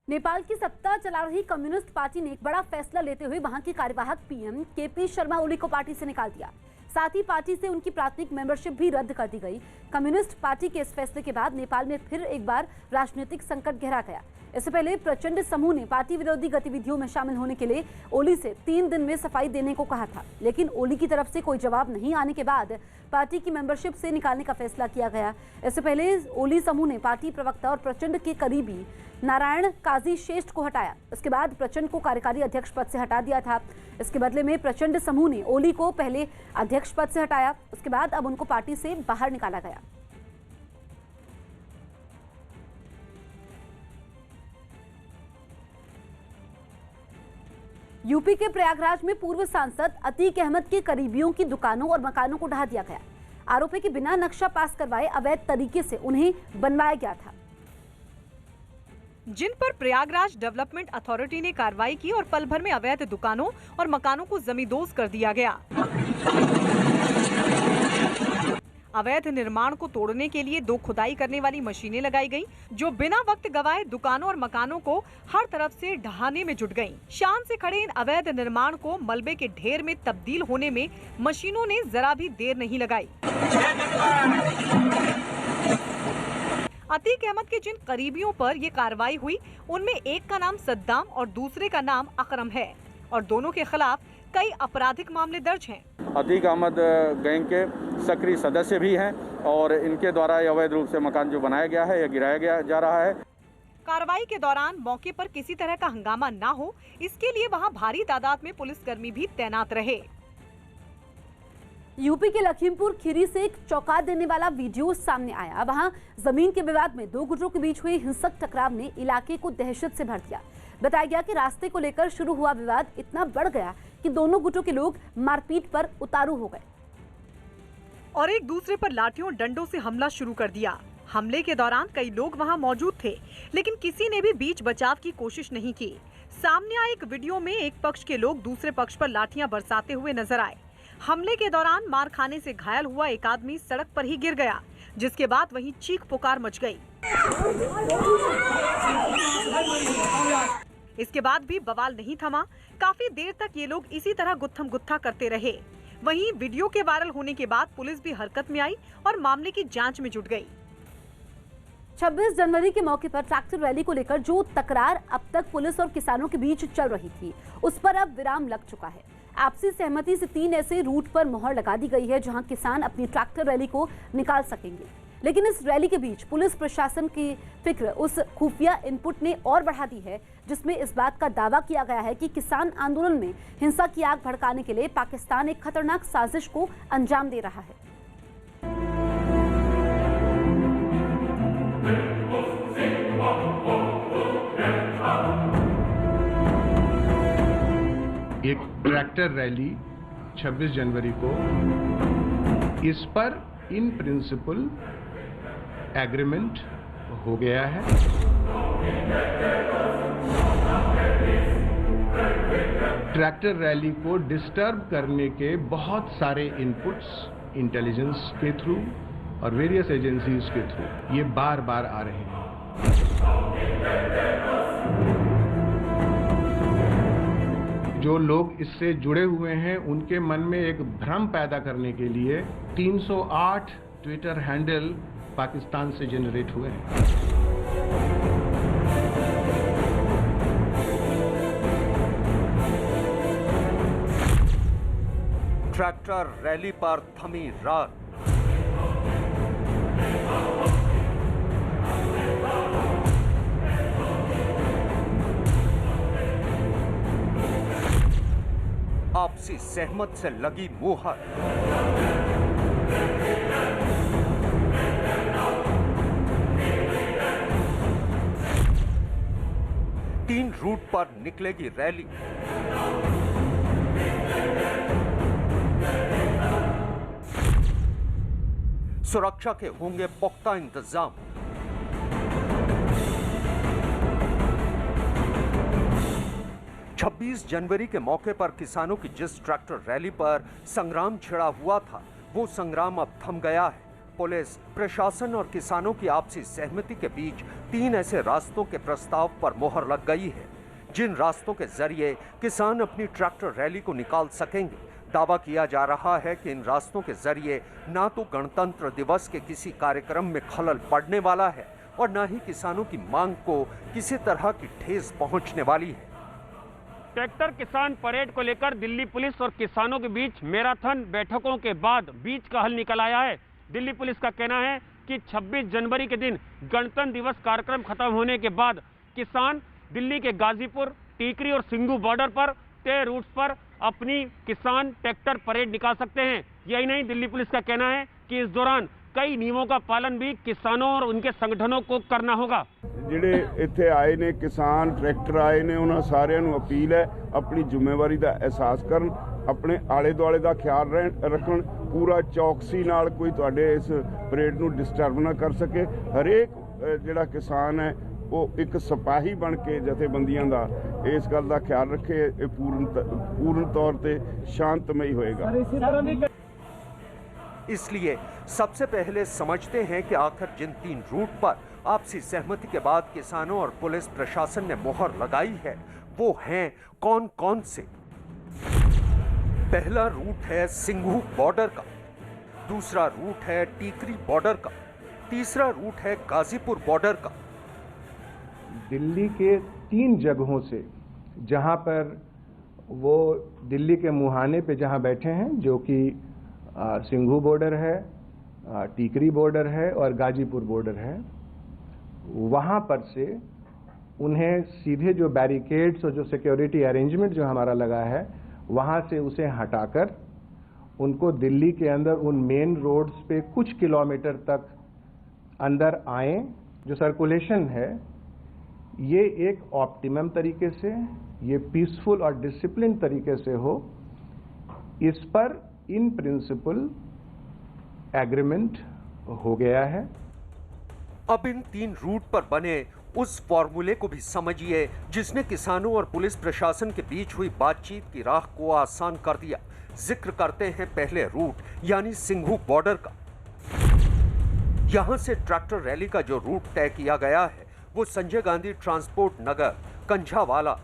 नेपाल की सत्ता चला रही कम्युनिस्ट पार्टी ने एक बड़ा फैसला लेते हुए वहां के कार्यवाहक पीएम केपी शर्मा ओली को पार्टी से निकाल दिया। साथ ही पार्टी से उनकी प्राथमिक मेंबरशिप भी रद्द कर दी गई। कम्युनिस्ट पार्टी के इस फैसले के बाद नेपाल में फिर एक बार राजनीतिक संकट गहरा गया। इससे पहले प्रचंड समूह ने पार्टी विरोधी गतिविधियों में शामिल होने के लिए ओली से 3 दिन में सफाई देने को कहा था, लेकिन ओली की तरफ से कोई जवाब नहीं आने के बाद पार्टी की मेंबरशिप से निकालने का फैसला किया गया। इससे पहले ओली समूह ने पार्टी प्रवक्ता और प्रचंड के करीबी नारायण काजी श्रेष्ठ को हटाया। इसके बाद प्रचंड को कार्यकारी अध्यक्ष पद से हटा दिया था। इसके बदले में प्रचंड समूह ने ओली को पहले अध्यक्ष पद से हटाया, उसके बाद अब उनको पार्टी से बाहर निकाला गया। यूपी के प्रयागराज में पूर्व सांसद अतीक अहमद के करीबियों की दुकानों और मकानों को ढहा दिया गया। आरोप है कि बिना नक्शा पास करवाए अवैध तरीके से उन्हें बनवाया गया था, जिन पर प्रयागराज डेवलपमेंट अथॉरिटी ने कार्रवाई की और पल भर में अवैध दुकानों और मकानों को जमींदोज कर दिया गया। अवैध निर्माण को तोड़ने के लिए 2 खुदाई करने वाली मशीनें लगाई गईं, जो बिना वक्त गवाए दुकानों और मकानों को हर तरफ से ढहाने में जुट गईं। शान से खड़े इन अवैध निर्माण को मलबे के ढेर में तब्दील होने में मशीनों ने जरा भी देर नहीं लगाई। अतीक अहमद के जिन करीबियों पर ये कार्रवाई हुई, उनमें एक का नाम सद्दाम और दूसरे का नाम अकरम है और दोनों के खिलाफ कई आपराधिक मामले दर्ज हैं। अतीक अहमद गैंग के सक्रिय सदस्य भी हैं और इनके द्वारा अवैध रूप से मकान जो बनाया गया है या गिराया जा रहा है। कार्रवाई के दौरान मौके पर किसी तरह का हंगामा ना हो, इसके लिए वहां भारी तादाद में पुलिसकर्मी भी तैनात रहे। यूपी के लखीमपुर खीरी से एक चौंका देने वाला वीडियो सामने आया। वहां जमीन के विवाद में 2 गुटों के बीच हुए हिंसक टकराव ने इलाके को दहशत से भर दिया। बताया गया कि रास्ते को लेकर शुरू हुआ विवाद इतना बढ़ गया कि दोनों गुटों के लोग मारपीट पर उतारू हो गए और एक दूसरे पर लाठियों और डंडों से हमला शुरू कर दिया। हमले के दौरान कई लोग वहां मौजूद थे, लेकिन किसी ने भी बीच बचाव की कोशिश नहीं की। सामने आए एक वीडियो में एक पक्ष के लोग दूसरे पक्ष पर लाठियां बरसाते हुए नजर आए। हमले के दौरान मार खाने से घायल हुआ एक आदमी सड़क पर ही गिर गया, जिसके बाद वहीं चीख पुकार मच गई। इसके बाद भी बवाल नहीं थमा। काफी देर तक ये लोग इसी तरह गुत्थम गुत्था करते रहे। वहीं वीडियो के वायरल होने के बाद पुलिस भी हरकत में आई और मामले की जांच में जुट गई। 26 जनवरी के मौके पर ट्रैक्टर रैली को लेकर जो तकरार अब तक पुलिस और किसानों के बीच चल रही थी, उस पर अब विराम लग चुका है। आपसी सहमति से 3 ऐसे रूट पर मोहर लगा दी गई है जहां किसान अपनी ट्रैक्टर रैली को निकाल सकेंगे। लेकिन इस रैली के बीच पुलिस प्रशासन की फिक्र उस खुफिया इनपुट ने और बढ़ा दी है, जिसमें इस बात का दावा किया गया है कि किसान आंदोलन में हिंसा की आग भड़काने के लिए पाकिस्तान एक खतरनाक साजिश को अंजाम दे रहा है। एक ट्रैक्टर रैली 26 जनवरी को, इस पर इन प्रिंसिपल एग्रीमेंट हो गया है। ट्रैक्टर रैली को डिस्टर्ब करने के बहुत सारे इनपुट्स इंटेलिजेंस के थ्रू और वेरियस एजेंसीज के थ्रू ये बार बार आ रहे हैं। जो लोग इससे जुड़े हुए हैं उनके मन में एक भ्रम पैदा करने के लिए 308 ट्विटर हैंडल पाकिस्तान से जनरेट हुए हैं। ट्रैक्टर रैली पर थमी रात। आपसी सहमत से लगी मुहर। तीन रूट पर निकलेगी रैली। सुरक्षा के होंगे पुख्ता इंतजाम। छब्बीस जनवरी के मौके पर किसानों की जिस ट्रैक्टर रैली पर संग्राम छिड़ा हुआ था, वो संग्राम अब थम गया है। पुलिस, प्रशासन और किसानों की आपसी सहमति के बीच 3 ऐसे रास्तों के प्रस्ताव पर मोहर लग गई है, जिन रास्तों के जरिए किसान अपनी ट्रैक्टर रैली को निकाल सकेंगे। दावा किया जा रहा है कि इन रास्तों के जरिए ना तो गणतंत्र दिवस के किसी कार्यक्रम में खलल पड़ने वाला है और न ही किसानों की मांग को किसी तरह की ठेस पहुंचने वाली है। ट्रैक्टर किसान परेड को लेकर दिल्ली पुलिस और किसानों के बीच मैराथन बैठकों के बाद बीच का हल निकल आया है। दिल्ली पुलिस का कहना है कि 26 जनवरी के दिन गणतंत्र दिवस कार्यक्रम खत्म होने के बाद किसान दिल्ली के गाजीपुर, टीकरी और सिंघू बॉर्डर पर तय रूट्स पर अपनी किसान ट्रैक्टर परेड निकाल सकते हैं। यही नहीं, दिल्ली पुलिस का कहना है कि इस दौरान कई नियमों का पालन भी किसानों और उनके संगठनों को करना होगा। ਜਿਹੜੇ ਇੱਥੇ ਆਏ ਨੇ ਕਿਸਾਨ ਟਰੈਕਟਰ ਆਏ ਨੇ ਉਹਨਾਂ ਸਾਰਿਆਂ ਨੂੰ ਅਪੀਲ ਹੈ ਆਪਣੀ ਜ਼ਿੰਮੇਵਾਰੀ ਦਾ ਅਹਿਸਾਸ ਕਰਨ, ਆਪਣੇ ਆਲੇ ਦੁਆਲੇ ਦਾ ਖਿਆਲ ਰੱਖਣ, ਪੂਰਾ ਚੌਕਸੀ ਨਾਲ ਕੋਈ ਤੁਹਾਡੇ ਇਸ ਪਰੇਡ ਨੂੰ ਡਿਸਟਰਬ ਨਾ ਕਰ ਸਕੇ। ਹਰੇਕ ਜਿਹੜਾ ਕਿਸਾਨ ਹੈ ਉਹ ਇੱਕ ਸਿਪਾਹੀ ਬਣ ਕੇ ਜਥੇਬੰਦੀਆਂ ਦਾ ਇਸ ਗੱਲ ਦਾ ਖਿਆਲ ਰੱਖੇ। ਇਹ ਪੂਰਨ ਤੌਰ ਤੇ ਸ਼ਾਂਤਮਈ ਹੋਏਗਾ। इसलिए सबसे पहले समझते हैं कि आखिर जिन 3 रूट पर आपसी सहमति के बाद किसानों और पुलिस प्रशासन ने मोहर लगाई है वो हैं कौन कौन से। पहला रूट है सिंघू बॉर्डर का, दूसरा रूट है टीकरी बॉर्डर का, तीसरा रूट है गाजीपुर बॉर्डर का। दिल्ली के 3 जगहों से जहां पर वो दिल्ली के मुहाने पे जहां बैठे हैं, जो कि सिंघू बॉर्डर है, टीकरी बॉर्डर है और गाजीपुर बॉर्डर है, वहाँ पर से उन्हें सीधे जो बैरिकेड्स और जो सिक्योरिटी अरेंजमेंट जो हमारा लगा है वहाँ से उसे हटाकर उनको दिल्ली के अंदर उन मेन रोड्स पे कुछ किलोमीटर तक अंदर आए। जो सर्कुलेशन है ये एक ऑप्टिमम तरीके से, ये पीसफुल और डिसिप्लिन तरीके से हो, इस पर इन प्रिंसिपल एग्रीमेंट हो गया है। अब इन 3 रूट पर बने उस फॉर्मूले को भी समझिए जिसने किसानों और पुलिस प्रशासन के बीच हुई बातचीत की राह को आसान कर दिया। जिक्र करते हैं पहले रूट यानी सिंघू बॉर्डर का। यहां से ट्रैक्टर रैली का जो रूट तय किया गया है वो संजय गांधी ट्रांसपोर्ट नगर, कंझावाला,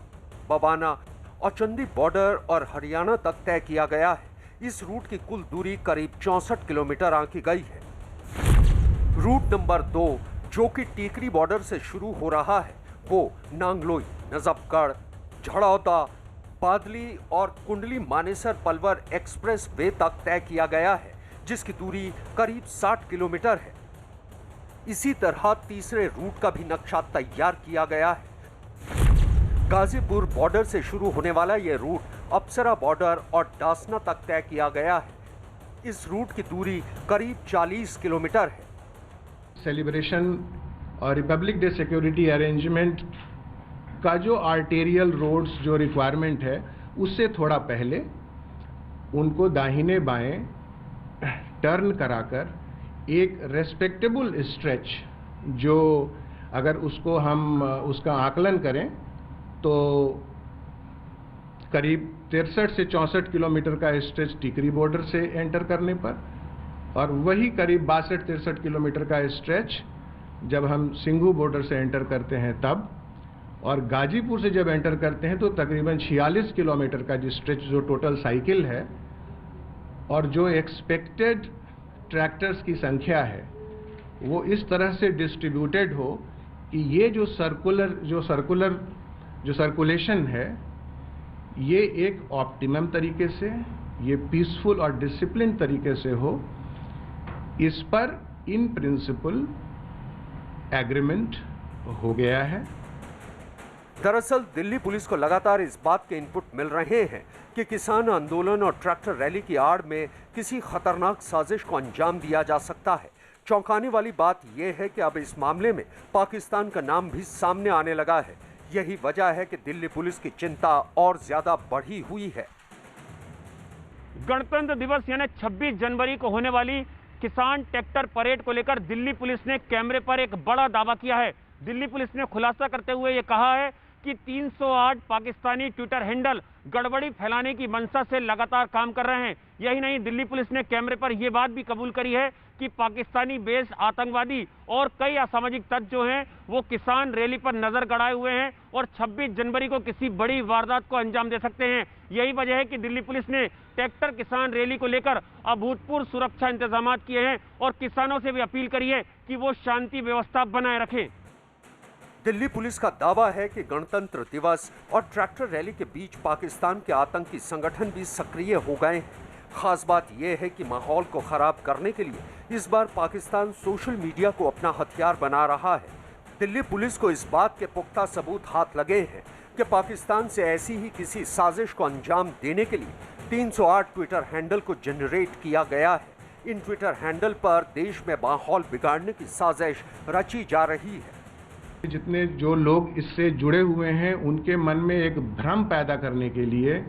बबाना और चंदी बॉर्डर और हरियाणा तक तय किया गया है। इस रूट की कुल दूरी करीब 64 किलोमीटर आंकी गई है। रूट नंबर 2 जो कि टीकरी बॉर्डर से शुरू हो रहा है वो नांगलोई, नजफगढ़, झड़ौदा, बादली और कुंडली मानेसर पलवर एक्सप्रेस वे तक तय किया गया है, जिसकी दूरी करीब 60 किलोमीटर है। इसी तरह तीसरे रूट का भी नक्शा तैयार किया गया है। गाजीपुर बॉर्डर से शुरू होने वाला यह रूट अप्सरा बॉर्डर और डासना तक तय किया गया है। इस रूट की दूरी करीब 40 किलोमीटर है। सेलिब्रेशन और रिपब्लिक डे सिक्योरिटी अरेंजमेंट का जो आर्टेरियल रोड्स जो रिक्वायरमेंट है उससे थोड़ा पहले उनको दाहिने बाएं टर्न कराकर एक रेस्पेक्टेबल स्ट्रेच, जो अगर उसको हम उसका आकलन करें तो करीब 63 से 64 किलोमीटर का स्ट्रेच टीकरी बॉर्डर से एंटर करने पर, और वही करीब 62-63 किलोमीटर का स्ट्रेच जब हम सिंघू बॉर्डर से एंटर करते हैं तब, और गाजीपुर से जब एंटर करते हैं तो तकरीबन 46 किलोमीटर का जो स्ट्रेच जो टोटल साइकिल है, और जो एक्सपेक्टेड ट्रैक्टर्स की संख्या है वो इस तरह से डिस्ट्रीब्यूटेड हो कि ये जो सर्कुलेशन है ये एक ऑप्टिमम तरीके से, ये पीसफुल और डिसिप्लिन तरीके से हो, इस पर इन प्रिंसिपल एग्रीमेंट हो गया है। दरअसल दिल्ली पुलिस को लगातार इस बात के इनपुट मिल रहे हैं कि किसान आंदोलन और ट्रैक्टर रैली की आड़ में किसी खतरनाक साजिश को अंजाम दिया जा सकता है। चौंकाने वाली बात यह है कि अब इस मामले में पाकिस्तान का नाम भी सामने आने लगा है। यही वजह है कि दिल्ली पुलिस की चिंता और ज्यादा बढ़ी हुई है। गणतंत्र दिवस यानी 26 जनवरी को होने वाली किसान ट्रैक्टर परेड को लेकर दिल्ली पुलिस ने कैमरे पर एक बड़ा दावा किया है। दिल्ली पुलिस ने खुलासा करते हुए ये कहा है कि 308 पाकिस्तानी ट्विटर हैंडल गड़बड़ी फैलाने की मंशा से लगातार काम कर रहे हैं। यही नहीं, दिल्ली पुलिस ने कैमरे पर यह बात भी कबूल करी है कि पाकिस्तानी बेस आतंकवादी और कई असामाजिक तत्व जो हैं वो किसान रैली पर नजर गड़ाए हुए हैं और 26 जनवरी को किसी बड़ी वारदात को अंजाम दे सकते हैं। यही वजह है कि दिल्ली पुलिस ने ट्रैक्टर किसान रैली को लेकर अभूतपूर्व सुरक्षा इंतजाम किए हैं और किसानों से भी अपील करी है कि वो शांति व्यवस्था बनाए रखें। दिल्ली पुलिस का दावा है कि गणतंत्र दिवस और ट्रैक्टर रैली के बीच पाकिस्तान के आतंकी संगठन भी सक्रिय हो गए हैं। खास बात यह है कि माहौल को खराब करने के लिए इस बार पाकिस्तान सोशल मीडिया को अपना हथियार बना रहा है। दिल्ली पुलिस को इस बात के पुख्ता सबूत हाथ लगे हैं कि पाकिस्तान से ऐसी ही किसी साजिश को अंजाम देने के लिए 308 ट्विटर हैंडल को जनरेट किया गया है। इन ट्विटर हैंडल पर देश में माहौल बिगाड़ने की साजिश रची जा रही है। जितने जो लोग इससे जुड़े हुए हैं उनके मन में एक भ्रम पैदा करने के लिए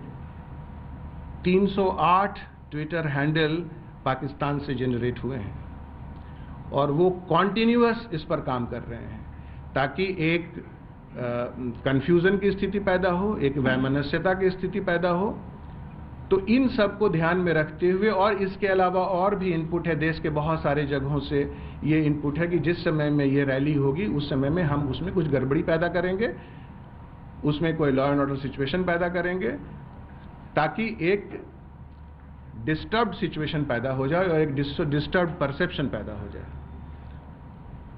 308 ट्विटर हैंडल पाकिस्तान से जनरेट हुए हैं और वो कॉन्टिन्यूअस इस पर काम कर रहे हैं ताकि एक कंफ्यूजन की स्थिति पैदा हो, एक वैमनस्यता की स्थिति पैदा हो। तो इन सब को ध्यान में रखते हुए और इसके अलावा और भी इनपुट है, देश के बहुत सारे जगहों से ये इनपुट है कि जिस समय में ये रैली होगी उस समय में हम उसमें कुछ गड़बड़ी पैदा करेंगे, उसमें कोई लॉ एंड ऑर्डर सिचुएशन पैदा करेंगे ताकि एक डिस्टर्ब्ड सिचुएशन पैदा हो जाए और एक डिस्टर्ब्ड परसेप्शन पैदा हो जाए।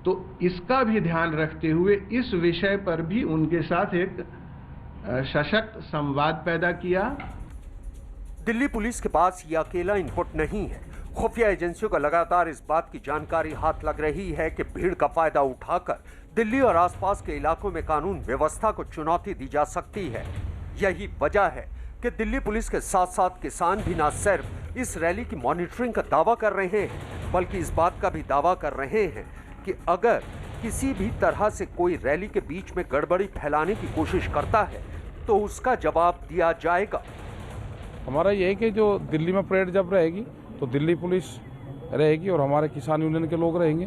तो इसका भी ध्यान रखते हुए इस विषय पर भी उनके साथ एक सशक्त संवाद पैदा किया। दिल्ली पुलिस के पास ये अकेला इनपुट नहीं है। खुफिया एजेंसियों को लगातार इस बात की जानकारी हाथ लग रही है कि भीड़ का फायदा उठाकर दिल्ली और आसपास के इलाकों में कानून व्यवस्था को चुनौती दी जा सकती है। यही वजह है कि दिल्ली पुलिस के साथ साथ किसान भी न सिर्फ इस रैली की मॉनिटरिंग का दावा कर रहे हैं बल्कि इस बात का भी दावा कर रहे हैं कि अगर किसी भी तरह से कोई रैली के बीच में गड़बड़ी फैलाने की कोशिश करता है तो उसका जवाब दिया जाएगा। हमारा ये है कि जो दिल्ली में परेड जब रहेगी तो दिल्ली पुलिस रहेगी और हमारे किसान यूनियन के लोग रहेंगे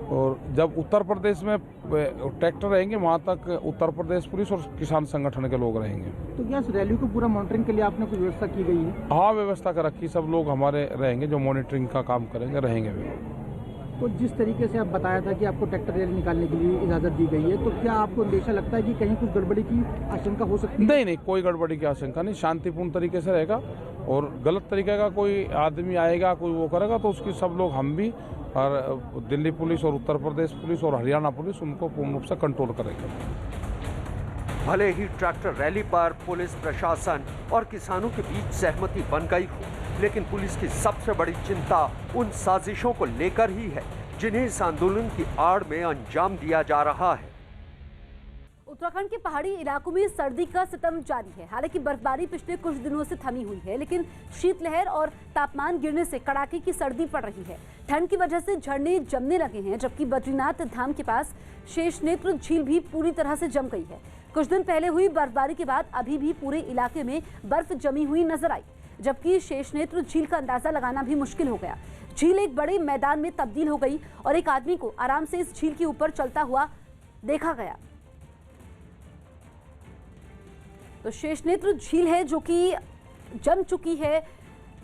और जब उत्तर प्रदेश में ट्रैक्टर रहेंगे वहाँ तक उत्तर प्रदेश पुलिस और किसान संगठन के लोग रहेंगे। तो क्या इस रैली को पूरा मॉनिटरिंग के लिए आपने कुछ व्यवस्था की गई है? हाँ, व्यवस्था कर रखी, सब लोग हमारे रहेंगे जो मॉनिटरिंग का काम करेंगे, रहेंगे भी। तो जिस तरीके से आप बताया था कि आपको ट्रैक्टर रैली निकालने के लिए इजाज़त दी गई है, तो क्या आपको अंदेशा लगता है कि कहीं कुछ गड़बड़ी की आशंका हो सकती है? नहीं, कोई गड़बड़ी की आशंका नहीं, शांतिपूर्ण तरीके से रहेगा और गलत तरीके का कोई आदमी आएगा, कोई वो करेगा तो उसकी सब लोग, हम भी और दिल्ली पुलिस और उत्तर प्रदेश पुलिस और हरियाणा पुलिस उनको पूर्ण रूप से कंट्रोल करेंगे। भले ही ट्रैक्टर रैली पर पुलिस प्रशासन और किसानों के बीच सहमति बन गई हो, लेकिन पुलिस की सबसे बड़ी चिंता उन साजिशों को लेकर ही है जिन्हें इस आंदोलन की आड़ में अंजाम दिया जा रहा है। उत्तराखंड के पहाड़ी इलाकों में सर्दी का सितम जारी है। हालांकि बर्फबारी पिछले कुछ दिनों से थमी हुई है, लेकिन शीतलहर और तापमान गिरने से कड़ाके की सर्दी पड़ रही है। ठंड की वजह से झरने जमने लगे हैं, जबकि बद्रीनाथ धाम के पास शेषनेत्र झील भी पूरी तरह से जम गई है। कुछ दिन पहले हुई बर्फबारी के बाद अभी भी पूरे इलाके में बर्फ जमी हुई नजर आई, जबकि शेषनेत्र झील का अंदाजा लगाना भी मुश्किल हो गया। झील एक बड़े मैदान में तब्दील हो गई और एक आदमी को आराम से इस झील के ऊपर चलता हुआ देखा गया। तो शेषनेत्र झील है जो कि जम चुकी है,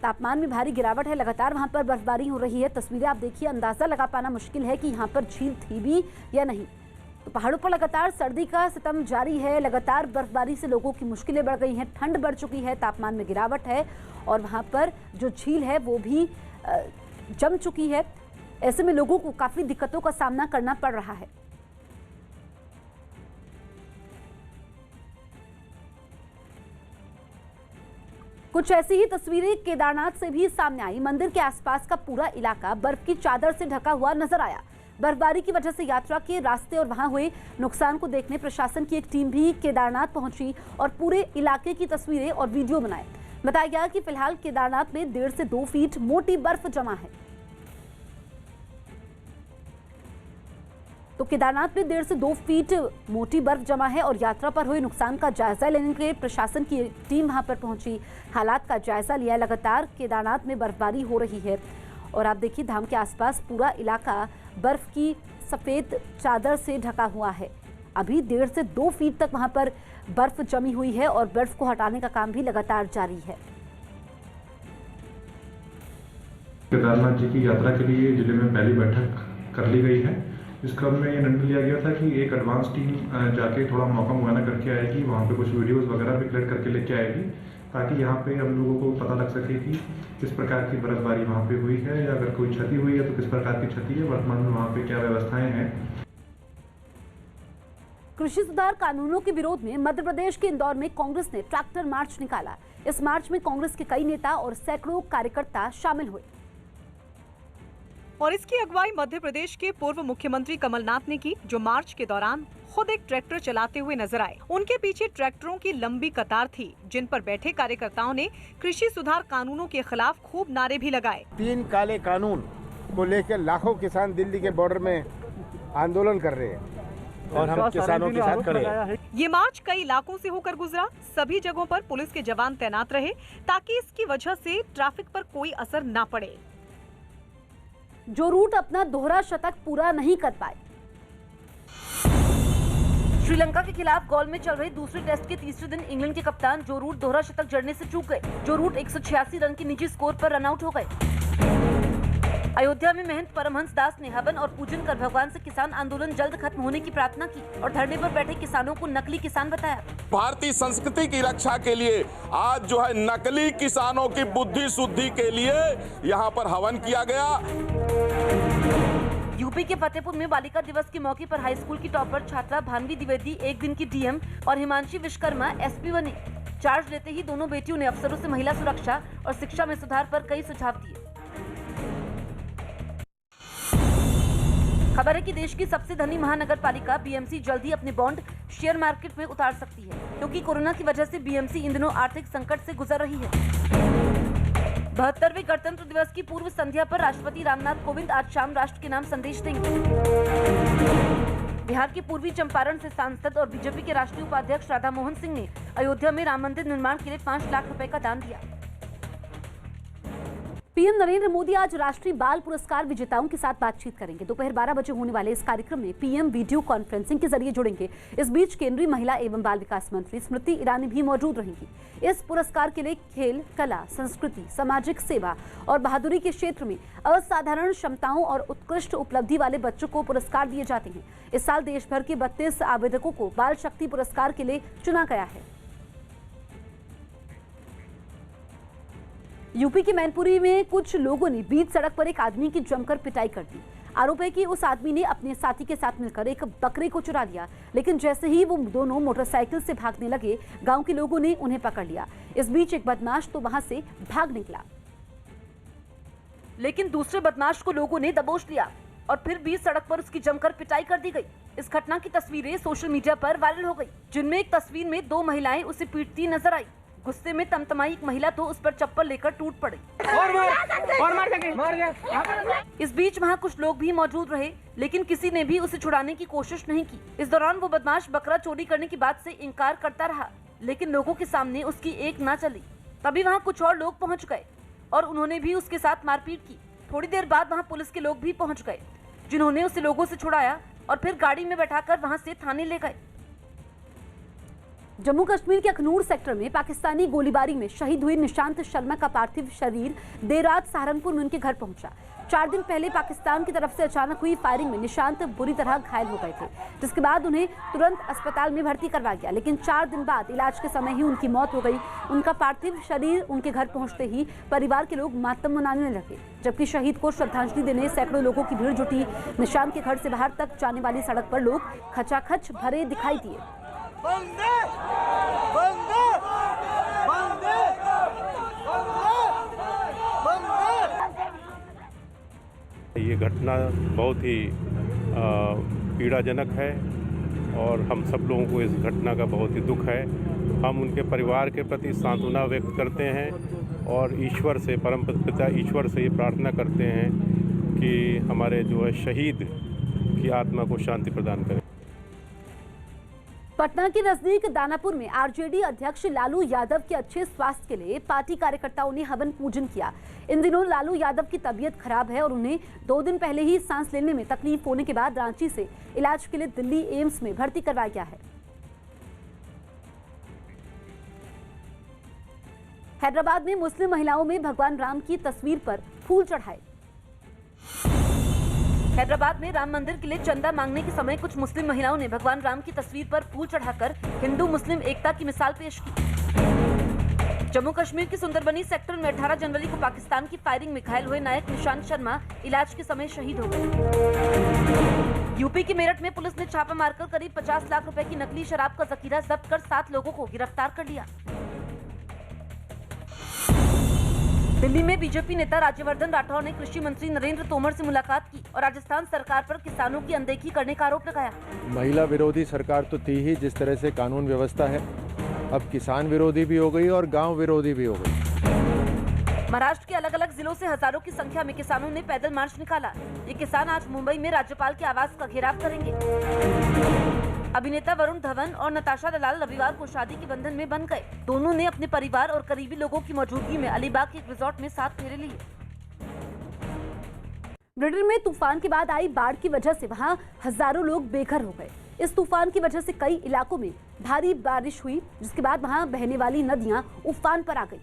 तापमान में भारी गिरावट है, लगातार वहां पर बर्फबारी हो रही है। तस्वीरें आप देखिए, अंदाजा लगा पाना मुश्किल है कि यहाँ पर झील थी भी या नहीं। तो पहाड़ों पर लगातार सर्दी का सितम जारी है, लगातार बर्फबारी से लोगों की मुश्किलें बढ़ गई हैं, ठंड बढ़ चुकी है, तापमान में गिरावट है और वहां पर जो झील है वो भी जम चुकी है। ऐसे में लोगों को काफी दिक्कतों का सामना करना पड़ रहा है। कुछ ऐसी ही तस्वीरें केदारनाथ से भी सामने आई। मंदिर के आसपास का पूरा इलाका बर्फ की चादर से ढका हुआ नजर आया। बर्फबारी की वजह से यात्रा के रास्ते और वहां हुए नुकसान को देखने प्रशासन की एक टीम भी केदारनाथ पहुंची और पूरे इलाके की तस्वीरें और वीडियो बनाए। बताया गया कि फिलहाल केदारनाथ में 1.5 से 2 फीट मोटी बर्फ जमा है। तो केदारनाथ में 1.5 से 2 फीट मोटी बर्फ जमा है और यात्रा पर हुए नुकसान का जायजा लेने के लिए प्रशासन की टीम वहां पर पहुंची, हालात का जायजा लिया। लगातार केदारनाथ में बर्फबारी हो रही है और आप देखिए धाम के आसपास पूरा इलाका बर्फ की सफेद चादर से ढका हुआ है। अभी 1.5 से 2 फीट तक वहां पर बर्फ जमी हुई है और बर्फ को हटाने का काम भी लगातार जारी है। केदारनाथ जी की यात्रा के लिए जिले में पहली बैठक कर ली गई है। इस क्रम में ये निर्णय लिया गया था कि एक एडवांस टीम जाके थोड़ा मौका मुआयना करके आएगी, वहाँ पे कुछ वीडियोस वगैरह भी कलेक्ट करके लेके आएगी, ताकि यहाँ पे हम लोगों को पता लग सके कि किस प्रकार की बर्फबारी वहाँ पे हुई है, या अगर कोई क्षति हुई है तो किस प्रकार की क्षति है, वर्तमान में वहाँ पे क्या व्यवस्थाएं हैं। कृषि सुधार कानूनों के विरोध में मध्य प्रदेश के इंदौर में कांग्रेस ने ट्रैक्टर मार्च निकाला। इस मार्च में कांग्रेस के कई नेता और सैकड़ों कार्यकर्ता शामिल हुए और इसकी अगुवाई मध्य प्रदेश के पूर्व मुख्यमंत्री कमलनाथ ने की, जो मार्च के दौरान खुद एक ट्रैक्टर चलाते हुए नजर आए। उनके पीछे ट्रैक्टरों की लंबी कतार थी, जिन पर बैठे कार्यकर्ताओं ने कृषि सुधार कानूनों के खिलाफ खूब नारे भी लगाए। 3 काले कानून को लेकर लाखों किसान दिल्ली के बॉर्डर में आंदोलन कर रहे हैं और हम किसानों के साथ खड़े हैं। ये मार्च कई इलाकों से होकर गुजरा। सभी जगहों पर पुलिस के जवान तैनात रहे, ताकि इसकी वजह से ट्रैफिक पर कोई असर न पड़े। जो रूट अपना दोहरा शतक पूरा नहीं कर पाए। श्रीलंका के खिलाफ गोल में चल रहे दूसरे टेस्ट के तीसरे दिन इंग्लैंड के कप्तान जो रूट दोहरा शतक जड़ने से चूक गए। जो रूट 186 रन की निजी स्कोर पर रन आउट हो गए। अयोध्या में महंत परमहंस दास ने हवन और पूजन कर भगवान से किसान आंदोलन जल्द खत्म होने की प्रार्थना की और धरने पर बैठे किसानों को नकली किसान बताया। भारतीय संस्कृति की रक्षा के लिए आज जो है नकली किसानों की बुद्धि शुद्धि के लिए यहाँ पर हवन किया गया। यूपी के फतेहपुर में बालिका दिवस के मौके पर हाई स्कूल की टॉपर छात्रा भानवी द्विवेदी एक दिन की डीएम और हिमांशी विश्वकर्मा एसपी बनी। चार्ज लेते ही दोनों बेटियों ने अफसरों से महिला सुरक्षा और शिक्षा में सुधार पर कई सुझाव दिए। खबर है कि देश की सबसे धनी महानगर पालिका बीएमसी जल्द ही अपने बॉन्ड शेयर मार्केट में उतार सकती है, क्योंकि कोरोना की वजह से बीएमसी इन दिनों आर्थिक संकट से गुजर रही है। 72वें गणतंत्र दिवस की पूर्व संध्या पर राष्ट्रपति रामनाथ कोविंद आज शाम राष्ट्र के नाम संदेश देंगे। बिहार के पूर्वी चंपारण से सांसद और बीजेपी के राष्ट्रीय उपाध्यक्ष राधा मोहन सिंह ने अयोध्या में राम मंदिर निर्माण के लिए 5 लाख रुपए का दान दिया। पीएम नरेंद्र मोदी आज राष्ट्रीय बाल पुरस्कार विजेताओं के साथ बातचीत करेंगे। दोपहर 12 बजे होने वाले इस कार्यक्रम में पीएम वीडियो कॉन्फ्रेंसिंग के जरिए जुड़ेंगे। इस बीच केंद्रीय महिला एवं बाल विकास मंत्री स्मृति ईरानी भी मौजूद रहेंगी। इस पुरस्कार के लिए खेल, कला, संस्कृति, सामाजिक सेवा और बहादुरी के क्षेत्र में असाधारण क्षमताओं और उत्कृष्ट उपलब्धि वाले बच्चों को पुरस्कार दिए जाते हैं। इस साल देश भर के 32 आवेदकों को बाल शक्ति पुरस्कार के लिए चुना गया है। यूपी के मैनपुरी में कुछ लोगों ने बीच सड़क पर एक आदमी की जमकर पिटाई कर दी। आरोप है कि उस आदमी ने अपने साथी के साथ मिलकर एक बकरे को चुरा लिया, लेकिन जैसे ही वो दोनों मोटरसाइकिल से भागने लगे, गांव के लोगों ने उन्हें पकड़ लिया। इस बीच एक बदमाश तो वहां से भाग निकला, लेकिन दूसरे बदमाश को लोगों ने दबोच लिया और फिर बीच सड़क पर उसकी जमकर पिटाई कर दी गई। इस घटना की तस्वीरें सोशल मीडिया पर वायरल हो गई, जिनमें एक तस्वीर में 2 महिलाएं उसे पीटती नजर आई। गुस्से में तमतमाई एक महिला तो उस पर चप्पल लेकर टूट पड़ी। मार। इस बीच वहां कुछ लोग भी मौजूद रहे, लेकिन किसी ने भी उसे छुड़ाने की कोशिश नहीं की। इस दौरान वो बदमाश बकरा चोरी करने की बात से इनकार करता रहा, लेकिन लोगों के सामने उसकी एक ना चली। तभी वहां कुछ और लोग पहुंच गए और उन्होंने भी उसके साथ मारपीट की। थोड़ी देर बाद वहां पुलिस के लोग भी पहुंच गए, जिन्होंने उसे लोगों से छुड़ाया और फिर गाड़ी में बैठाकर वहां से थाने ले गए। जम्मू कश्मीर के अखनूर सेक्टर में पाकिस्तानी गोलीबारी में शहीद हुए निशांत शर्मा का पार्थिव शरीर देर रात सहारनपुर में उनके घर पहुंचा। 4 दिन पहले पाकिस्तान की तरफ से अचानक हुई फायरिंग में निशांत बुरी तरह घायल हो गए थे, जिसके बाद उन्हें तुरंत अस्पताल में भर्ती करवाया गया, लेकिन 4 दिन बाद इलाज के समय ही उनकी मौत हो गई। उनका पार्थिव शरीर उनके घर पहुंचते ही परिवार के लोग मातम मनाने लगे, जबकि शहीद को श्रद्धांजलि देने सैकड़ों लोगों की भीड़ जुटी। निशांत के घर से बाहर तक जाने वाली सड़क पर लोग खचाखच भरे दिखाई दिए। ये घटना बहुत ही पीड़ाजनक है और हम सब लोगों को इस घटना का बहुत ही दुख है। हम उनके परिवार के प्रति सांत्वना व्यक्त करते हैं और ईश्वर से, परम पिता ईश्वर से ये प्रार्थना करते हैं कि हमारे जो है शहीद की आत्मा को शांति प्रदान करें। पटना के नजदीक दानापुर में आरजेडी अध्यक्ष लालू यादव के अच्छे स्वास्थ्य के लिए पार्टी कार्यकर्ताओं ने हवन पूजन किया। इन दिनों लालू यादव की तबीयत खराब है और उन्हें 2 दिन पहले ही सांस लेने में तकलीफ होने के बाद रांची से इलाज के लिए दिल्ली एम्स में भर्ती करवाया गया है। हैदराबाद में मुस्लिम महिलाओं में भगवान राम की तस्वीर पर फूल चढ़ाए। हैदराबाद में राम मंदिर के लिए चंदा मांगने के समय कुछ मुस्लिम महिलाओं ने भगवान राम की तस्वीर पर फूल चढ़ाकर हिंदू मुस्लिम एकता की मिसाल पेश की। जम्मू कश्मीर के सुंदरबनी सेक्टर में 18 जनवरी को पाकिस्तान की फायरिंग में घायल हुए नायक निशांत शर्मा इलाज के समय शहीद हो गए। यूपी के मेरठ में पुलिस ने छापा मारकर करीब 50 लाख रुपए की नकली शराब का जखीरा जब्त कर 7 लोगों को गिरफ्तार कर लिया। दिल्ली में बीजेपी नेता राज्यवर्धन राठौर ने कृषि मंत्री नरेंद्र तोमर से मुलाकात की और राजस्थान सरकार पर किसानों की अनदेखी करने का आरोप लगाया। महिला विरोधी सरकार तो थी ही, जिस तरह से कानून व्यवस्था है, अब किसान विरोधी भी हो गई और गांव विरोधी भी हो गई। महाराष्ट्र के अलग अलग जिलों से हजारों की संख्या में किसानों ने पैदल मार्च निकाला। ये किसान आज मुंबई में राज्यपाल के आवास का घेराव करेंगे। अभिनेता वरुण धवन और नताशा दलाल रविवार को शादी के बंधन में बंध गए। दोनों ने अपने परिवार और करीबी लोगों की मौजूदगी में अलीबाग के एक रिजॉर्ट में 7 फेरे लिए। ब्रिटेन में तूफान के बाद आई बाढ़ की वजह से वहां हजारों लोग बेघर हो गए। इस तूफान की वजह से कई इलाकों में भारी बारिश हुई, जिसके बाद वहां बहने वाली नदियां उफान पर आ गई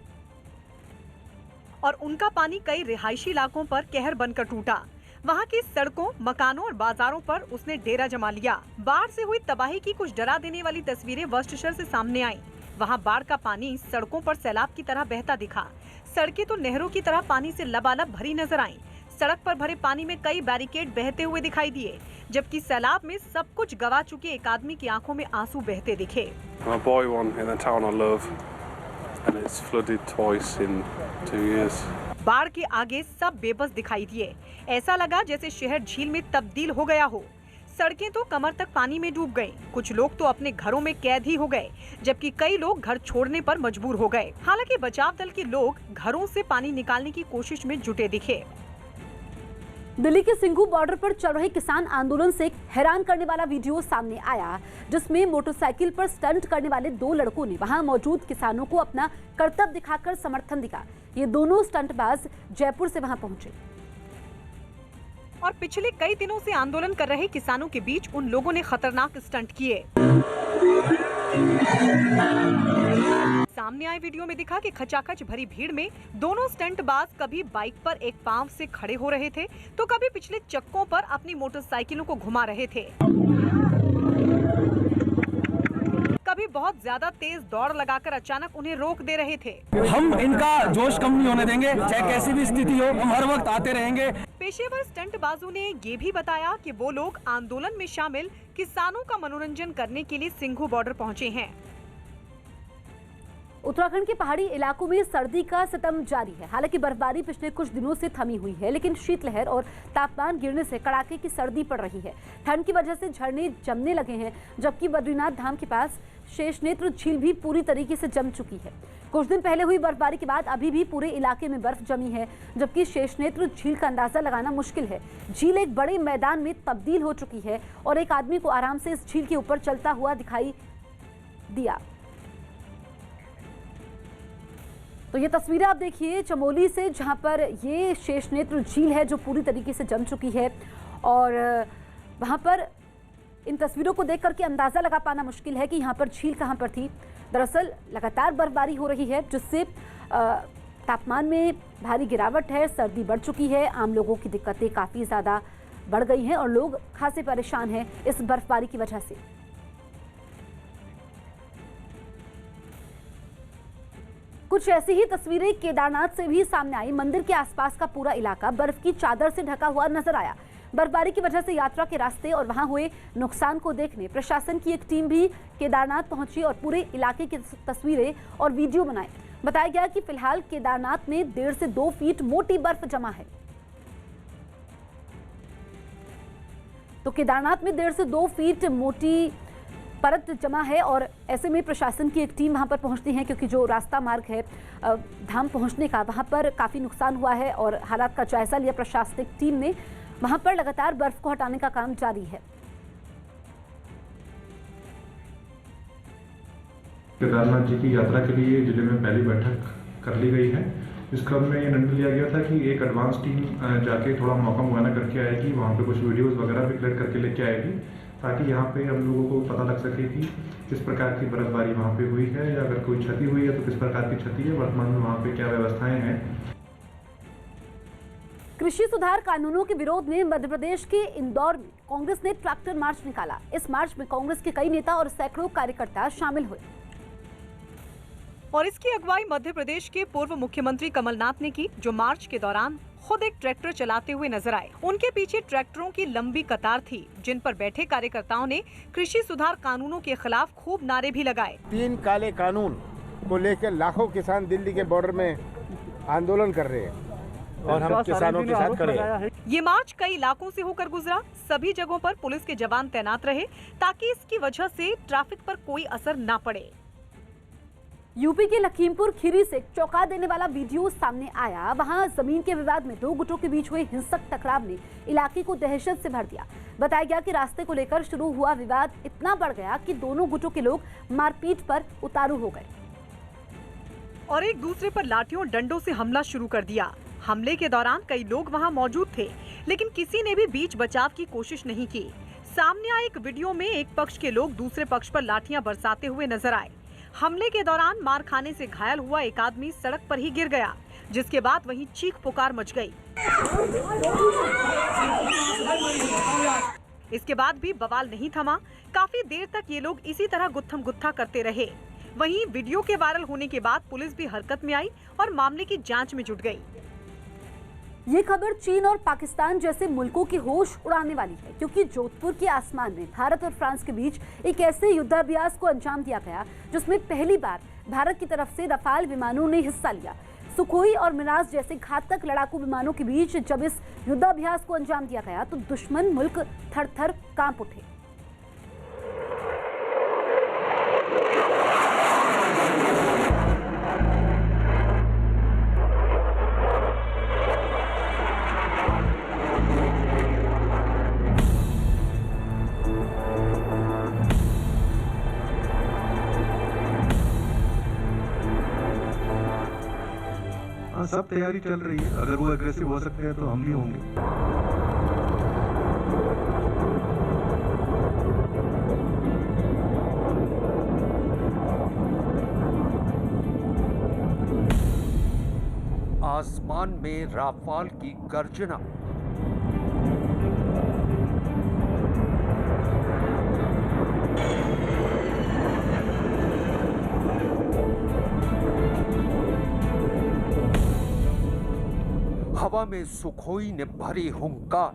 और उनका पानी कई रिहायशी इलाकों पर कहर बनकर टूटा। वहां की सड़कों, मकानों और बाजारों पर उसने डेरा जमा लिया। बाढ़ से हुई तबाही की कुछ डरा देने वाली तस्वीरें वर्स्टशर से सामने आईं। वहां बाढ़ का पानी सड़कों पर सैलाब की तरह बहता दिखा। सड़कें तो नहरों की तरह पानी से लबालब भरी नजर आईं। सड़क पर भरे पानी में कई बैरिकेड बहते हुए दिखाई दिए, जबकि सैलाब में सब कुछ गवा चुके एक आदमी की आंखों में आंसू बहते दिखे। बाढ़ के आगे सब बेबस दिखाई दिए। ऐसा लगा जैसे शहर झील में तब्दील हो गया हो। सड़कें तो कमर तक पानी में डूब गईं। कुछ लोग तो अपने घरों में कैद ही हो गए, जबकि कई लोग घर छोड़ने पर मजबूर हो गए। हालांकि बचाव दल के लोग घरों से पानी निकालने की कोशिश में जुटे दिखे। दिल्ली के सिंघू बॉर्डर पर चल रहे किसान आंदोलन से एक हैरान करने वाला वीडियो सामने आया, जिसमें मोटरसाइकिल पर स्टंट करने वाले 2 लड़कों ने वहां मौजूद किसानों को अपना करतब दिखाकर समर्थन दिया। ये दोनों स्टंटबाज जयपुर से वहां पहुंचे और पिछले कई दिनों से आंदोलन कर रहे किसानों के बीच उन लोगों ने खतरनाक स्टंट किए। सामने आए वीडियो में दिखा कि खचाखच भरी भीड़ में दोनों स्टंटबाज कभी बाइक पर एक पांव से खड़े हो रहे थे, तो कभी पिछले चक्कों पर अपनी मोटरसाइकिलों को घुमा रहे थे। कभी बहुत ज्यादा तेज दौड़ लगाकर अचानक उन्हें रोक दे रहे थे। हम इनका जोश कम नहीं होने देंगे, चाहे कैसी भी स्थिति हो, हम हर वक्त आते रहेंगे। पेशेवर स्टंटबाजों ने ये भी बताया कि वो लोग आंदोलन में शामिल किसानों का मनोरंजन करने के लिए सिंघू बॉर्डर पहुंचे हैं। उत्तराखंड के पहाड़ी इलाकों में सर्दी का सितम जारी है। हालांकि बर्फबारी पिछले कुछ दिनों से थमी हुई है, लेकिन शीतलहर और तापमान गिरने से कड़ाके की सर्दी पड़ रही है। ठंड की वजह से झरने जमने लगे हैं, जबकि बद्रीनाथ धाम के पास शेषनेत्र झील भी पूरी तरीके से जम चुकी है। कुछ दिन पहले हुई बर्फबारी के बाद अभी भी पूरे इलाके में बर्फ जमी है, जबकि शेषनेत्र झील का अंदाजा लगाना मुश्किल है। झील एक बड़े मैदान में तब्दील हो चुकी है और एक आदमी को आराम से इस झील के ऊपर चलता हुआ दिखाई दिया। तो ये तस्वीरें आप देखिए चमोली से, जहां पर ये शेषनेत्र झील है जो पूरी तरीके से जम चुकी है और वहां पर इन तस्वीरों को देख करके अंदाजा लगा पाना मुश्किल है कि यहाँ पर झील कहाँ पर थी। दरअसल लगातार बर्फबारी हो रही है, जिससे तापमान में भारी गिरावट है, सर्दी बढ़ चुकी है, आम लोगों की दिक्कतें काफ़ी ज़्यादा बढ़ गई हैं और लोग खासे परेशान हैं इस बर्फबारी की वजह से। कुछ ऐसी ही तस्वीरें केदारनाथ से भी सामने आई। मंदिर के आसपास का पूरा इलाका बर्फ की चादर से ढका हुआ नजर आया। बर्फबारी की वजह से यात्रा के रास्ते और वहां हुए नुकसान को देखने प्रशासन की एक टीम भी केदारनाथ पहुंची और पूरे इलाके की तस्वीरें और वीडियो बनाए। बताया गया कि फिलहाल केदारनाथ में 1.5 से 2 फीट मोटी बर्फ जमा है। तो केदारनाथ में 1.5 से 2 फीट मोटी परत जमा है और ऐसे में प्रशासन की एक टीम वहां पर पहुंचती है, क्योंकि जो रास्ता मार्ग है धाम पहुंचने का, वहां पर काफी नुकसान हुआ है और हालात का जायजा लिया प्रशासनिक टीम ने। वहां पर लगातार बर्फ को हटाने का काम जारी है। केदारनाथ जी की यात्रा के लिए जिले में पहली बैठक कर ली गई है। इस क्रम में ये निर्णय लिया गया था कि एक एडवांस टीम जाके थोड़ा मौका मुआयना करके आएगी, वहाँ पे कुछ वीडियोस वगैरह भी कलेक्ट करके लेके आएगी, ताकि यहाँ पे हम लोगों को पता लग सके कि किस प्रकार की बर्फबारी वहाँ पे हुई है या अगर कोई क्षति हुई है तो किस प्रकार की क्षति है, वर्तमान में वहाँ पे क्या व्यवस्थाएं हैं। कृषि सुधार कानूनों के विरोध में मध्य प्रदेश के इंदौर में कांग्रेस ने ट्रैक्टर मार्च निकाला। इस मार्च में कांग्रेस के कई नेता और सैकड़ों कार्यकर्ता शामिल हुए और इसकी अगुवाई मध्य प्रदेश के पूर्व मुख्यमंत्री कमलनाथ ने की, जो मार्च के दौरान खुद एक ट्रैक्टर चलाते हुए नजर आए। उनके पीछे ट्रैक्टरों की लंबी कतार थी, जिन पर बैठे कार्यकर्ताओं ने कृषि सुधार कानूनों के खिलाफ खूब नारे भी लगाए। 3 काले कानून को लेकर लाखों किसान दिल्ली के बॉर्डर में आंदोलन कर रहे हैं और हम किसानों के साथ खड़े हैं। ये मार्च कई इलाकों से होकर गुजरा। सभी जगहों पर पुलिस के जवान तैनात रहे ताकि इसकी वजह से ट्रैफिक पर कोई असर न पड़े। यूपी के लखीमपुर खीरी से चौंका देने वाला वीडियो सामने आया। वहां जमीन के विवाद में 2 गुटों के बीच हुए हिंसक टकराव ने इलाके को दहशत से भर दिया। बताया गया कि रास्ते को लेकर शुरू हुआ विवाद इतना बढ़ गया कि दोनों गुटों के लोग मारपीट पर उतारू हो गए और एक दूसरे पर लाठियों डंडों से हमला शुरू कर दिया। हमले के दौरान कई लोग वहां मौजूद थे, लेकिन किसी ने भी बीच बचाव की कोशिश नहीं की। सामने आए एक वीडियो में एक पक्ष के लोग दूसरे पक्ष पर लाठियां बरसाते हुए नजर आए। हमले के दौरान मार खाने से घायल हुआ एक आदमी सड़क पर ही गिर गया, जिसके बाद वहीं चीख पुकार मच गई। इसके बाद भी बवाल नहीं थमा। काफी देर तक ये लोग इसी तरह गुत्थम गुत्था करते रहे। वहीं वीडियो के वायरल होने के बाद पुलिस भी हरकत में आई और मामले की जांच में जुट गई। ये खबर चीन और पाकिस्तान जैसे मुल्कों की होश उड़ाने वाली है, क्योंकि जोधपुर के आसमान में भारत और फ्रांस के बीच एक ऐसे युद्धाभ्यास को अंजाम दिया गया जिसमें पहली बार भारत की तरफ से रफाल विमानों ने हिस्सा लिया। सुखोई और मिराज जैसे घातक लड़ाकू विमानों के बीच जब इस युद्धाभ्यास को अंजाम दिया गया तो दुश्मन मुल्क थर-थर कांप उठे। सब तैयारी चल रही है। अगर वो एग्रेसिव हो सकते हैं तो हम भी होंगे। आसमान में राफाल की गर्जना। हवा में सुखोई ने भरी हुंकार।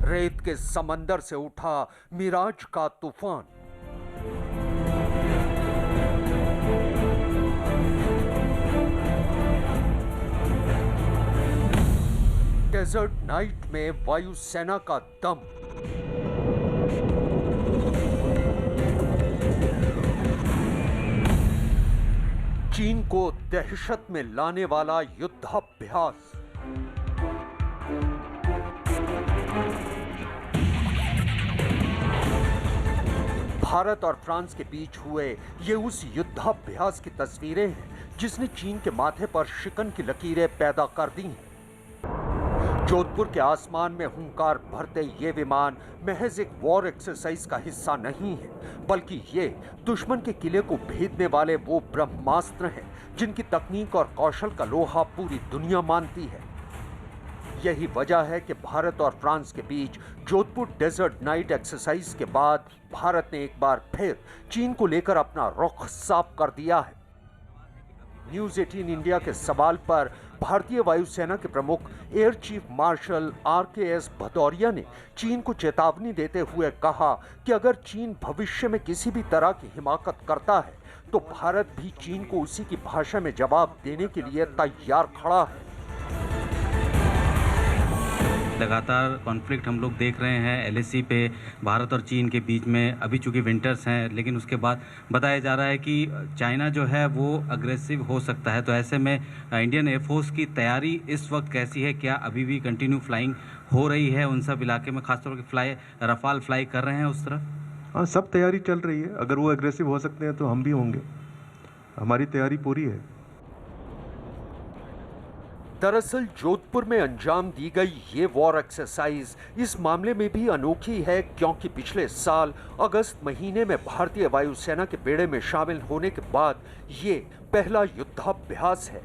रेत के समंदर से उठा मिराज का तूफान। डेजर्ट नाइट में वायुसेना का दम। चीन को दहशत में लाने वाला युद्धाभ्यास। भारत और फ्रांस के बीच हुए ये उस युद्धाभ्यास की तस्वीरें हैं जिसने चीन के माथे पर शिकन की लकीरें पैदा कर दी हैं। जोधपुर के आसमान में हुंकार भरते ये विमान महज एक वॉर एक्सरसाइज का हिस्सा नहीं है, बल्कि ये दुश्मन के किले को भेदने वाले वो ब्रह्मास्त्र हैं जिनकी तकनीक और कौशल का लोहा पूरी दुनिया मानती है। यही वजह है कि भारत और फ्रांस के बीच जोधपुर डेजर्ट नाइट एक्सरसाइज के बाद भारत ने एक बार फिर चीन को लेकर अपना रुख साफ कर दिया है। न्यूज़ 18 इंडिया के सवाल पर भारतीय वायुसेना के प्रमुख air chief marshal RKS Bhadauria ने चीन को चेतावनी देते हुए कहा कि अगर चीन भविष्य में किसी भी तरह की हिमाकत करता है तो भारत भी चीन को उसी की भाषा में जवाब देने के लिए तैयार खड़ा है। लगातार कॉन्फ्लिक्ट हम लोग देख रहे हैं LAC पे भारत और चीन के बीच में। अभी चूंकि विंटर्स हैं, लेकिन उसके बाद बताया जा रहा है कि चाइना जो है वो अग्रेसिव हो सकता है। तो ऐसे में इंडियन एयरफोर्स की तैयारी इस वक्त कैसी है? क्या अभी भी कंटिन्यू फ्लाइंग हो रही है उन सब इलाके में, खासतौर पर रफाल फ्लाई कर रहे हैं उस तरफ? हाँ, सब तैयारी चल रही है। अगर वो एग्रेसिव हो सकते हैं तो हम भी होंगे। हमारी तैयारी पूरी है। दरअसल जोधपुर में अंजाम दी गई ये वॉर एक्सरसाइज इस मामले में भी अनोखी है, क्योंकि पिछले साल अगस्त महीने में भारतीय वायुसेना के बेड़े में शामिल होने के बाद ये पहला युद्धाभ्यास है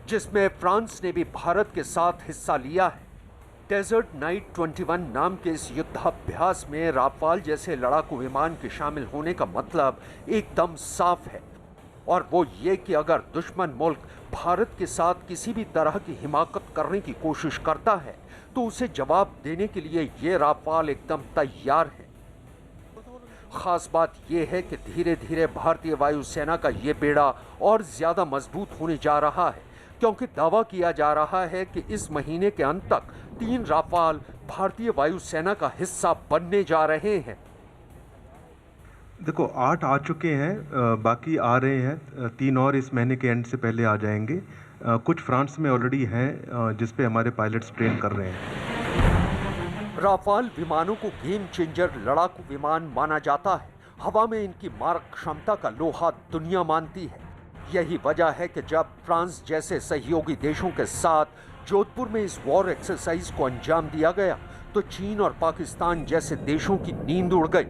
जिसमें फ्रांस ने भी भारत के साथ हिस्सा लिया है। डेजर्ट नाइट 21 नाम के इस युद्धाभ्यास में राफाल जैसे लड़ाकू विमान के शामिल होने का मतलब एकदम साफ है, और वो ये कि अगर दुश्मन मुल्क भारत के साथ किसी भी तरह की हिमाकत करने की कोशिश करता है तो उसे जवाब देने के लिए ये राफाल एकदम तैयार है। खास बात यह है कि धीरे धीरे भारतीय वायुसेना का ये बेड़ा और ज्यादा मजबूत होने जा रहा है, क्योंकि दावा किया जा रहा है कि इस महीने के अंत तक 3 राफाल भारतीय वायुसेना का हिस्सा बनने जा रहे हैं। देखो 8 आ चुके हैं, बाकी आ रहे हैं, 3 और इस महीने के एंड से पहले आ जाएंगे। कुछ फ्रांस में ऑलरेडी हैं जिस पे हमारे पायलट्स ट्रेन कर रहे हैं। राफाल विमानों को गेम चेंजर लड़ाकू विमान माना जाता है। हवा में इनकी मारक क्षमता का लोहा दुनिया मानती है। यही वजह है कि जब फ्रांस जैसे सहयोगी देशों के साथ जोधपुर में इस वॉर एक्सरसाइज को अंजाम दिया गया तो चीन और पाकिस्तान जैसे देशों की नींद उड़ गई।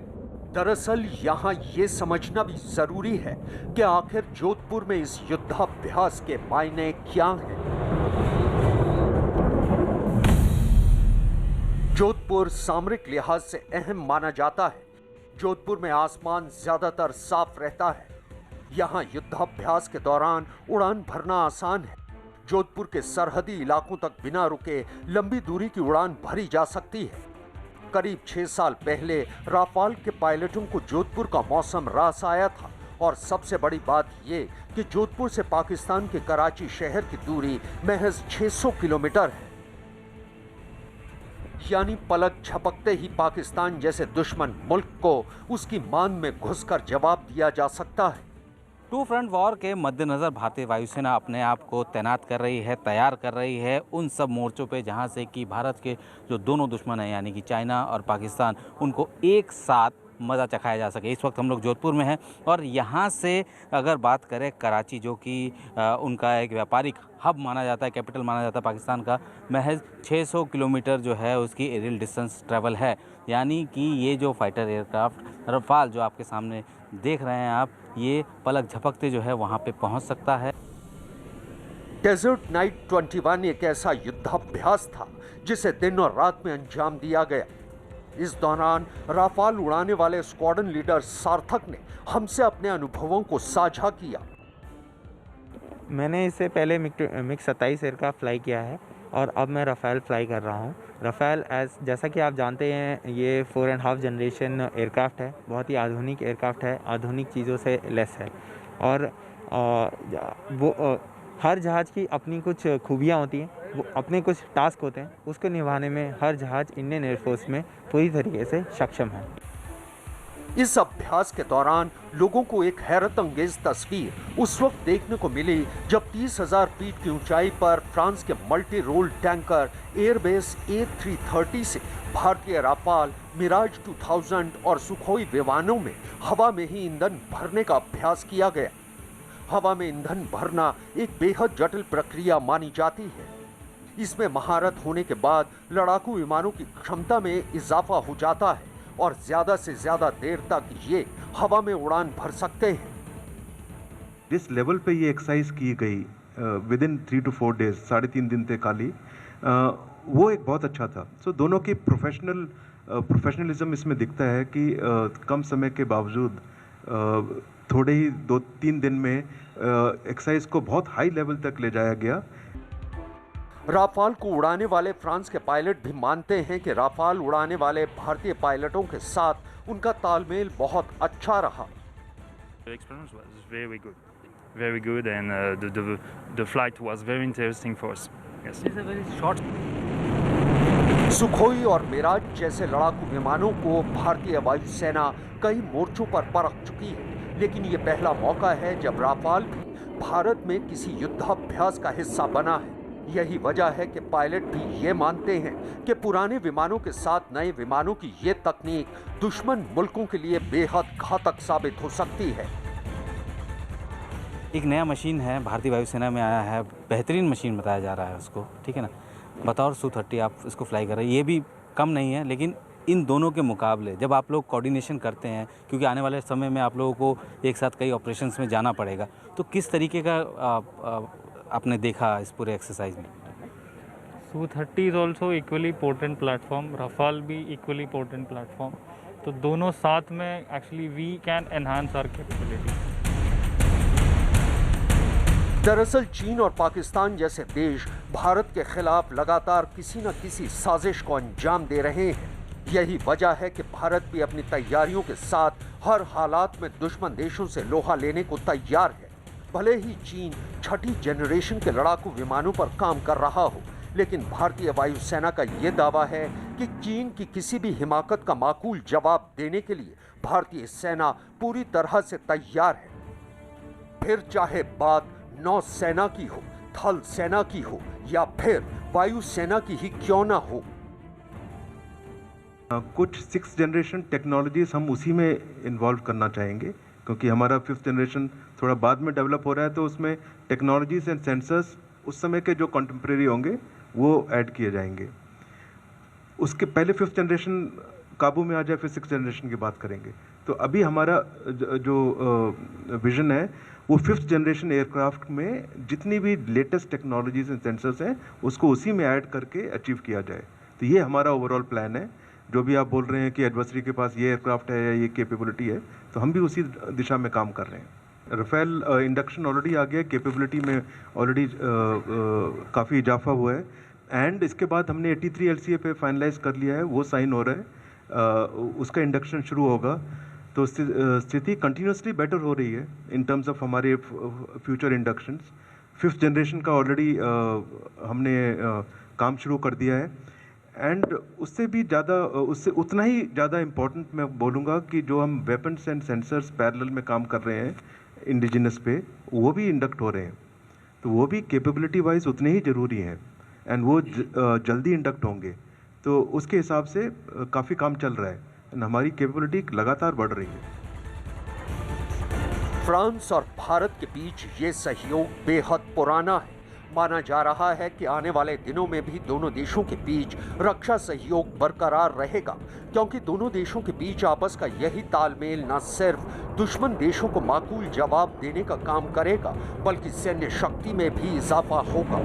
दरअसल यहाँ ये समझना भी जरूरी है कि आखिर जोधपुर में इस युद्धाभ्यास के मायने क्या हैं। जोधपुर सामरिक लिहाज से अहम माना जाता है। जोधपुर में आसमान ज्यादातर साफ रहता है। यहाँ युद्धाभ्यास के दौरान उड़ान भरना आसान है। जोधपुर के सरहदी इलाकों तक बिना रुके लंबी दूरी की उड़ान भरी जा सकती है। करीब 6 साल पहले राफाल के पायलटों को जोधपुर का मौसम रास आया था, और सबसे बड़ी बात ये कि जोधपुर से पाकिस्तान के कराची शहर की दूरी महज 600 किलोमीटर है। यानी पलक झपकते ही पाकिस्तान जैसे दुश्मन मुल्क को उसकी मान में घुसकर जवाब दिया जा सकता है। 2 फ्रंट वॉर के मद्देनज़र भारतीय वायुसेना अपने आप को तैनात कर रही है, तैयार कर रही है उन सब मोर्चों पे जहां से कि भारत के जो दोनों दुश्मन हैं यानी कि चाइना और पाकिस्तान, उनको एक साथ मज़ा चखाया जा सके। इस वक्त हम लोग जोधपुर में हैं और यहाँ से अगर बात करें कराची, जो कि उनका एक व्यापारिक हब माना जाता है, कैपिटल माना जाता है पाकिस्तान का, महज 600 किलोमीटर जो है उसकी एरियल डिस्टेंस ट्रैवल है। यानी कि ये जो फाइटर एयरक्राफ्ट रफाल जो आपके सामने देख रहे हैं आप, ये पलक झपकते जो है वहाँ पे पहुँच सकता है। डेजर्ट नाइट 21 एक ऐसा युद्धाभ्यास था जिसे दिन और रात में अंजाम दिया गया। इस दौरान राफाल उड़ाने वाले स्क्वाड्रन लीडर सार्थक ने हमसे अपने अनुभवों को साझा किया। मैंने इससे पहले मिग 27 एयरक्राफ्ट फ्लाई किया है और अब मैं राफेल फ्लाई कर रहा हूँ। राफेल जैसा कि आप जानते हैं ये 4.5 जनरेशन एयरक्राफ्ट है, बहुत ही आधुनिक एयरक्राफ्ट है, आधुनिक चीज़ों से लेस है, और वो हर जहाज़ की अपनी कुछ खूबियाँ होती हैं, वो अपने कुछ टास्क होते हैं, उसको निभाने में हर जहाज़ इंडियन एयरफोर्स में पूरी तरीके से सक्षम है। इस अभ्यास के दौरान लोगों को एक हैरत अंगेज तस्वीर उस वक्त देखने को मिली जब 30,000 फीट की ऊंचाई पर फ्रांस के multi role tanker airbase A330 से भारतीय राफाल, मिराज 2000 और सुखोई विमानों में हवा में ही ईंधन भरने का अभ्यास किया गया। हवा में ईंधन भरना एक बेहद जटिल प्रक्रिया मानी जाती है। इसमें महारत होने के बाद लड़ाकू विमानों की क्षमता में इजाफा हो जाता है और ज्यादा से ज्यादा देर तक ये हवा में उड़ान भर सकते हैं। जिस लेवल पे ये एक्सरसाइज की गई विद इन 3 to 4 डेज, 3.5 दिन थे खाली, वो एक बहुत अच्छा था। सो दोनों की प्रोफेशनलिज्म इसमें दिखता है कि कम समय के बावजूद थोड़े ही 2-3 दिन में एक्सरसाइज को बहुत हाई लेवल तक ले जाया गया। राफाल को उड़ाने वाले फ्रांस के पायलट भी मानते हैं कि राफाल उड़ाने वाले भारतीय पायलटों के साथ उनका तालमेल बहुत अच्छा रहा। The experience was very good, and the flight was very interesting for us. Yes. It's a very short. Sukhoi और मिराज जैसे लड़ाकू विमानों को भारतीय वायुसेना कई मोर्चों पर परख चुकी है, लेकिन ये पहला मौका है जब राफाल भी भारत में किसी युद्धाभ्यास का हिस्सा बना है। यही वजह है कि पायलट भी ये मानते हैं कि पुराने विमानों के साथ नए विमानों की ये तकनीक दुश्मन मुल्कों के लिए बेहद घातक साबित हो सकती है। एक नया मशीन है, भारतीय वायुसेना में आया है, बेहतरीन मशीन बताया जा रहा है उसको, ठीक है ना। बतौर Su-30 आप इसको फ्लाई कर रहे हैं, ये भी कम नहीं है, लेकिन इन दोनों के मुकाबले जब आप लोग कोऑर्डिनेशन करते हैं, क्योंकि आने वाले समय में आप लोगों को एक साथ कई ऑपरेशंस में जाना पड़ेगा, तो किस तरीके का आपने देखा इस पूरे एक्सरसाइज में? Su-30 is also equally potent platform, Rafale भी equally potent platform, तो दोनों साथ में actually we can enhance our capability. दरअसल चीन और पाकिस्तान जैसे देश भारत के खिलाफ लगातार किसी न किसी साजिश को अंजाम दे रहे हैं। यही वजह है कि भारत भी अपनी तैयारियों के साथ हर हालात में दुश्मन देशों से लोहा लेने को तैयार है। भले ही चीन छठी जनरेशन के लड़ाकू विमानों पर काम कर रहा हो, लेकिन भारतीय वायुसेना का ये दावा है कि चीन की किसी भी हिमाकत का माकूल जवाब देने के लिए भारतीय सेना पूरी तरह से तैयार है। फिर चाहे बात नौसेना की हो, थल सेना की हो या फिर वायुसेना की ही क्यों ना हो। कुछ 6th जनरेशन टेक्नोलॉजीज हम उसी में इन्वॉल्व करना चाहेंगे, क्योंकि हमारा 5th जनरेशन थोड़ा बाद में डेवलप हो रहा है, तो उसमें टेक्नोलॉजीज एंड सेंसर्स उस समय के जो कंटेम्प्रेरी होंगे वो ऐड किए जाएंगे। उसके पहले 5th जनरेशन काबू में आ जाए, फिर 6th जनरेशन की बात करेंगे। तो अभी हमारा जो विजन है वो 5th जनरेशन एयरक्राफ्ट में जितनी भी लेटेस्ट टेक्नोलॉजीज एंड सेंसर्स हैं उसको उसी में ऐड करके अचीव किया जाए। तो ये हमारा ओवरऑल प्लान है। जो भी आप बोल रहे हैं कि एडवर्सरी के पास ये एयरक्राफ्ट है या ये कैपेबिलिटी है, तो हम भी उसी दिशा में काम कर रहे हैं। राफेल इंडक्शन ऑलरेडी आ गया, कैपेबिलिटी में ऑलरेडी काफ़ी इजाफा हुआ है, एंड इसके बाद हमने 83 LCA पे फाइनलाइज कर लिया है, वो साइन हो रहा है, उसका इंडक्शन शुरू होगा। तो स्थिति कंटिन्यूसली बेटर हो रही है इन टर्म्स ऑफ हमारे फ्यूचर इंडक्शंस। 5th जनरेशन का ऑलरेडी हमने काम शुरू कर दिया है, एंड उससे भी ज़्यादा, उससे उतना ही ज़्यादा इम्पोर्टेंट मैं बोलूँगा कि जो हम वेपन्स एंड सेंसर्स पैरेलल में काम कर रहे हैं इंडिजिनस पे, वो भी इंडक्ट हो रहे हैं, तो वो भी कैपेबिलिटी वाइज उतने ही ज़रूरी हैं, एंड वो जल्दी इंडक्ट होंगे। तो उसके हिसाब से काफ़ी काम चल रहा है, एंड हमारी कैपेबिलिटी लगातार बढ़ रही है। फ्रांस और भारत के बीच ये सहयोग बेहद पुराना है। माना जा रहा है कि आने वाले दिनों में भी दोनों देशों के बीच रक्षा सहयोग बरकरार रहेगा, क्योंकि दोनों देशों के बीच आपस का यही तालमेल न सिर्फ दुश्मन देशों को माकूल जवाब देने का काम करेगा, बल्कि सैन्य शक्ति में भी इजाफा होगा।